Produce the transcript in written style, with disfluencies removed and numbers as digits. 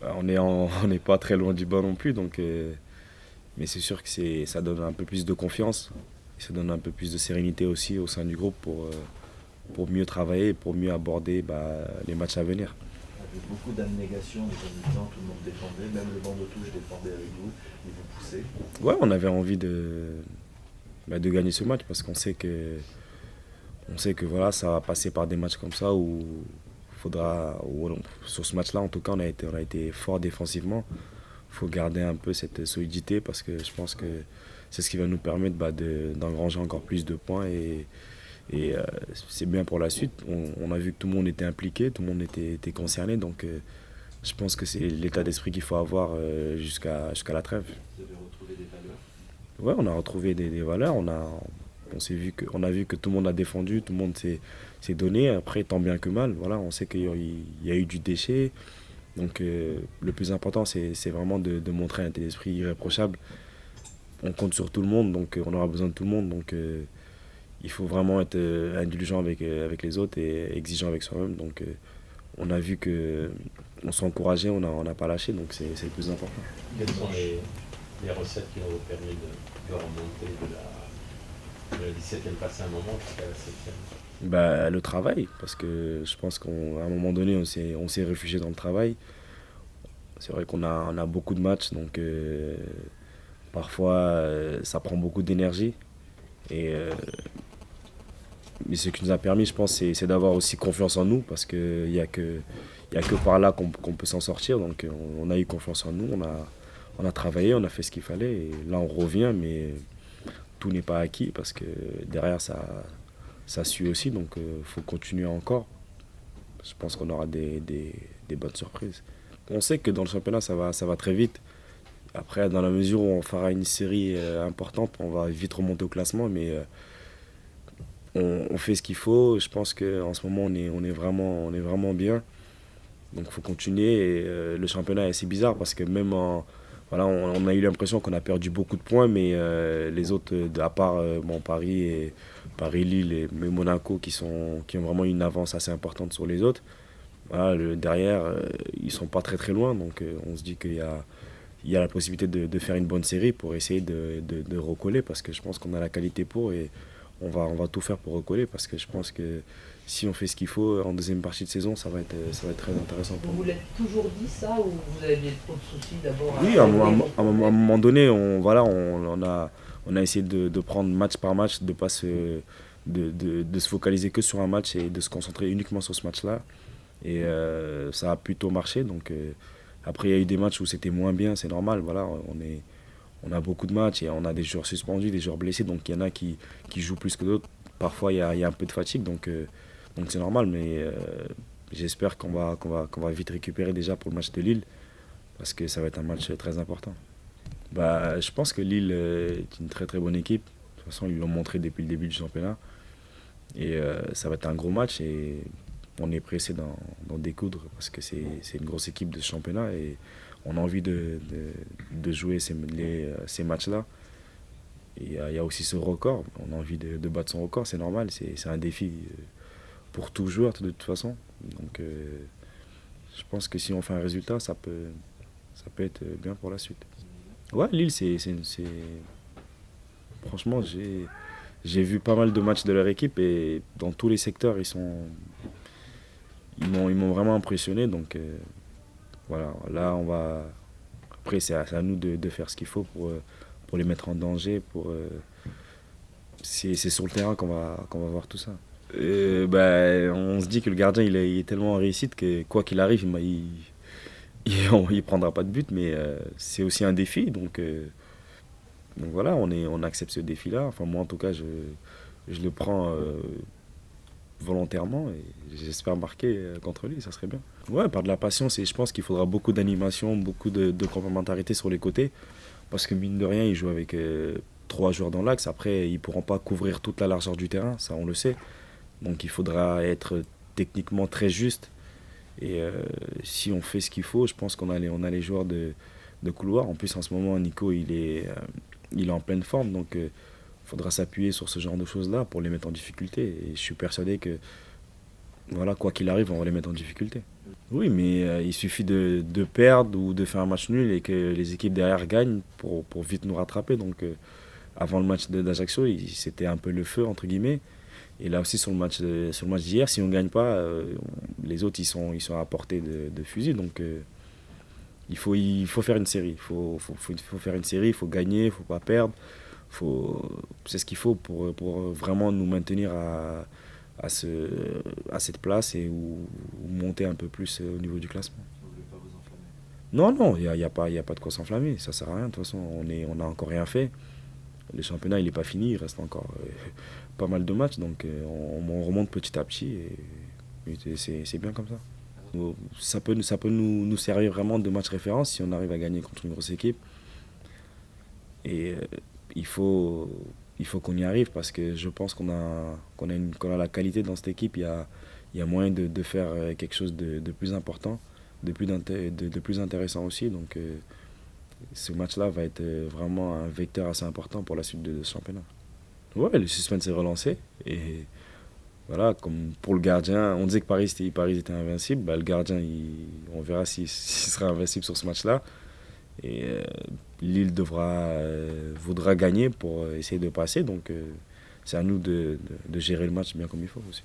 On n'est pas très loin du bas non plus, mais c'est sûr que ça donne un peu plus de confiance. Ça donne un peu plus de sérénité aussi au sein du groupe pour mieux travailler, pour mieux aborder les matchs à venir. Avec beaucoup d'abnégation des habitants, tout le monde défendait, même le banc de touche défendait avec vous, et vous poussez. Ouais, on avait envie de gagner ce match parce on sait que voilà, ça va passer par des matchs comme ça sur ce match-là, en tout cas, on a été fort défensivement. Il faut garder un peu cette solidité parce que je pense que c'est ce qui va nous permettre d'engranger encore plus de points et c'est bien pour la suite. On a vu que tout le monde était impliqué, tout le monde était concerné, donc je pense que c'est l'état d'esprit qu'il faut avoir jusqu'à la trêve. Vous avez retrouvé des valeurs. Ouais, on a retrouvé des valeurs, on a vu que tout le monde a défendu, tout le monde s'est donné, après tant bien que mal, voilà, on sait qu'il y a eu du déchet, donc le plus important c'est vraiment de montrer un état d'esprit irréprochable. On compte sur tout le monde, donc on aura besoin de tout le monde, donc il faut vraiment être indulgent avec les autres et exigeant avec soi-même, donc on a vu que on s'est encouragé, on n'a pas lâché, donc c'est le plus important. Quelles sont les recettes qui vous ont permis de remonter de la 17e passé un moment jusqu'à la 7e? Le travail, parce que je pense qu'à un moment donné, on s'est réfugié dans le travail. C'est vrai on a beaucoup de matchs, donc parfois ça prend beaucoup d'énergie. Et mais ce qui nous a permis, je pense, c'est d'avoir aussi confiance en nous, parce qu'il y a que par là qu'on peut s'en sortir. Donc on a eu confiance en nous, on a travaillé, on a fait ce qu'il fallait. Et là, on revient, mais tout n'est pas acquis, parce que derrière, ça suit aussi. Donc il faut continuer encore. Je pense qu'on aura des bonnes surprises. On sait que dans le championnat, ça va très vite. Après, dans la mesure où on fera une série importante, on va vite remonter au classement, mais on fait ce qu'il faut. Je pense qu'en ce moment, on est vraiment bien. Donc il faut continuer. Et, le championnat est assez bizarre parce que voilà, on a eu l'impression qu'on a perdu beaucoup de points, mais les autres, à part Paris, Lille et mais Monaco, qui ont vraiment une avance assez importante sur les autres, voilà, derrière, ils sont pas très très loin. Donc on se dit il y a la possibilité de faire une bonne série pour essayer de recoller parce que je pense qu'on a la qualité pour et on va tout faire pour recoller parce que je pense que si on fait ce qu'il faut en deuxième partie de saison, ça va être très intéressant pour Vous nous. vous l'êtes toujours dit ça ou vous aviez trop de soucis d'abord à Oui, régler pour à un peut-être. moment donné, on a essayé de prendre match par match, de pas de se focaliser que sur un match et de se concentrer uniquement sur ce match-là. Et ça a plutôt marché. Donc, après, il y a eu des matchs où c'était moins bien, c'est normal. Voilà, on a beaucoup de matchs et on a des joueurs suspendus, des joueurs blessés. Donc, il y en a qui jouent plus que d'autres. Parfois, il y a un peu de fatigue. Donc c'est normal. Mais j'espère qu'on va vite récupérer déjà pour le match de Lille parce que ça va être un match très important. Je pense que Lille est une très très bonne équipe. De toute façon, ils l'ont montré depuis le début du championnat. Et ça va être un gros match et on est pressé d'en découdre parce que c'est une grosse équipe de ce championnat et on a envie de jouer ces matchs-là. Et il y a aussi ce record, on a envie de battre son record, c'est normal, c'est un défi pour tout joueur de toute façon. Donc je pense que si on fait un résultat, ça peut être bien pour la suite. Ouais, Lille, franchement, j'ai vu pas mal de matchs de leur équipe et dans tous les secteurs, ils m'ont vraiment impressionné. Donc voilà, là, après, c'est à nous de faire ce qu'il faut pour les mettre en danger. C'est sur le terrain qu'on va voir tout ça. On se dit que le gardien, il est tellement en réussite que quoi qu'il arrive, il prendra pas de but, mais c'est aussi un défi. Donc voilà, on accepte ce défi-là. Enfin, moi, en tout cas, je le prends volontairement et j'espère marquer contre lui, ça serait bien. Ouais, par de la patience et je pense qu'il faudra beaucoup d'animation, beaucoup de complémentarité sur les côtés parce que mine de rien, ils jouent avec trois joueurs dans l'axe. Après, ils pourront pas couvrir toute la largeur du terrain, ça on le sait. Donc il faudra être techniquement très juste et si on fait ce qu'il faut, je pense on a les joueurs de couloir. En plus, en ce moment, Nico, il est en pleine forme, donc il faudra s'appuyer sur ce genre de choses-là pour les mettre en difficulté. Et je suis persuadé que, voilà, quoi qu'il arrive, on va les mettre en difficulté. Oui, mais il suffit de perdre ou de faire un match nul et que les équipes derrière gagnent pour vite nous rattraper. Donc, avant le match d'Ajaccio, c'était un peu le feu, entre guillemets. Et là aussi, sur le match d'hier, si on ne gagne pas, les autres, ils sont à portée de fusil. Donc, il faut faire une série. Il faut faire une série, il faut gagner, il ne faut pas perdre. C'est ce qu'il faut pour vraiment nous maintenir à, ce, à cette place ou monter un peu plus au niveau du classement. Vous ne voulez pas vous enflammer? Non, non, il y a pas de quoi s'enflammer. Ça sert à rien. De toute façon, on n'a encore rien fait. Le championnat, il n'est pas fini. Il reste encore pas mal de matchs. Donc, on remonte petit à petit. Et c'est bien comme ça. Ça peut nous servir vraiment de match référence si on arrive à gagner contre une grosse équipe. Et il faut, il faut qu'on y arrive parce que je pense qu'on a la qualité dans cette équipe. Il y a moyen de faire quelque chose de plus important, de plus intéressant aussi. Donc ce match-là va être vraiment un vecteur assez important pour la suite de ce championnat. Ouais, le suspense est relancé. Et voilà, comme pour le gardien, on disait que Paris était invincible. Bah, le gardien, on verra s'il sera invincible sur ce match-là. Et Lille voudra gagner pour essayer de passer. Donc c'est à nous de gérer le match bien comme il faut aussi.